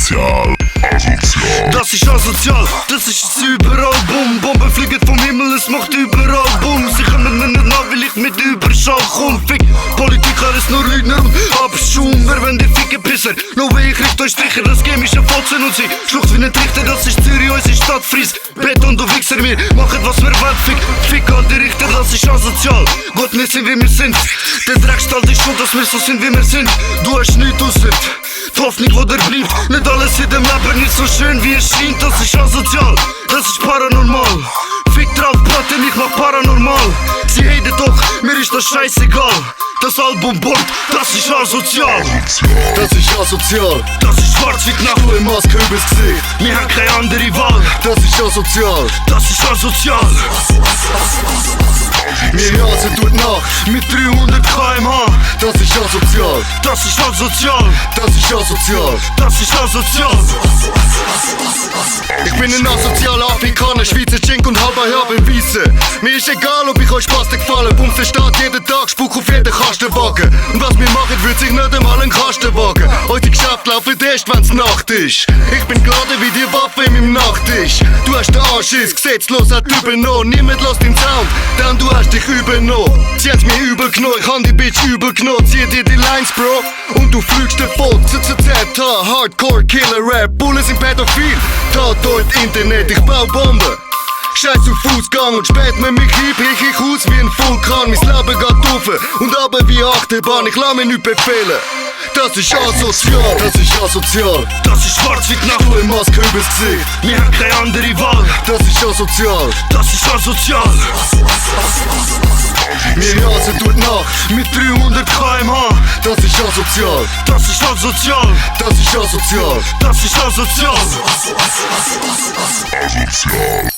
Asozial, asozial. Das ist asozial, das ist es überall. Bumm, Bomben fliegen vom Himmel, es macht überall Bumm. Sie kommen mir nicht nach, weil ich mit Überschall komm. Fick, Politik, alles nur Lügner und Abschummer. Wenn die Ficken pisser, no way, ich richt euch Stricher. Das chemische Fotzen und sie schlucht wie ein Trichter. Das ist Zürich, unsere Stadt fries. Beton, du Wichser, wir machen was wir wollen. Fick all die Richter, das ist asozial. Gott, wir sind wie wir sind. Der Dreckstall ist schuld, dass wir so sind wie wir sind. Du hast nichts ausser die Hoffnung, wo der bleibt. Nicht alles in dem Leben ist so schön wie es scheint. Das ist asozial, das ist paranormal. Fick drauf, Platin, ich mach paranormal. Sie reden doch, mir ist das scheißegal. Das Album Bord, das ist asozial. Das ist asozial, das ist schwarz wie die Nacht. Du Maske übers Gesicht, wir haben keine andere Wahl. Das ist asozial, das ist asozial. Wir rasen durch die Nacht mit 300 km/h. Das ist asozial, das ist asozial, das ist asozial, das ist asozial. Ich bin ein asozialer Afrikaner, Schweizer Chink und halber Herr beim Weissen. Mir ist egal, ob ich euch Spaß gefallen. Bums, der Staat jeden Tag, Spuk auf jeden Kastenwagen. Und was wir machen, wird sich nicht einmal ein Kastenwagen. Unsere Geschäfte laufen erst, wenn's Nacht ist. Ich bin geladen wie die Waffe in meinem Nachttisch. Du hast den Anschiss, gesetzlos hat übernommen. Niemand lässt den Sound, denn du hast dich übernommen. Sie haben's mir übel genommen, ich hab die Bitch übel genommen. Zieh dir die Lines, Bro, und du flügst davon. ZZZ, Hardcore, Killer Rap, Bullen sind pädophil. Tatort, Internet, ich bau Bomben. Scheiß auf Fußgang und spät mit mich ein, brich ich aus wie ein Vulkan. Mein Leben geht rauf und runter wie Achterbahn, ich lass mich nicht befehlen. Das ist asozial, das ist asozial. Das ist schwarz wie die Nacht, du Maske übers Gesicht. Wir haben keine andere Wahl. Das ist asozial, das ist asozial. Wir rasen durch die Nacht mit 300 km/h. Das ist asozial, das ist asozial, das ist asozial, das ist asozial. Asozial.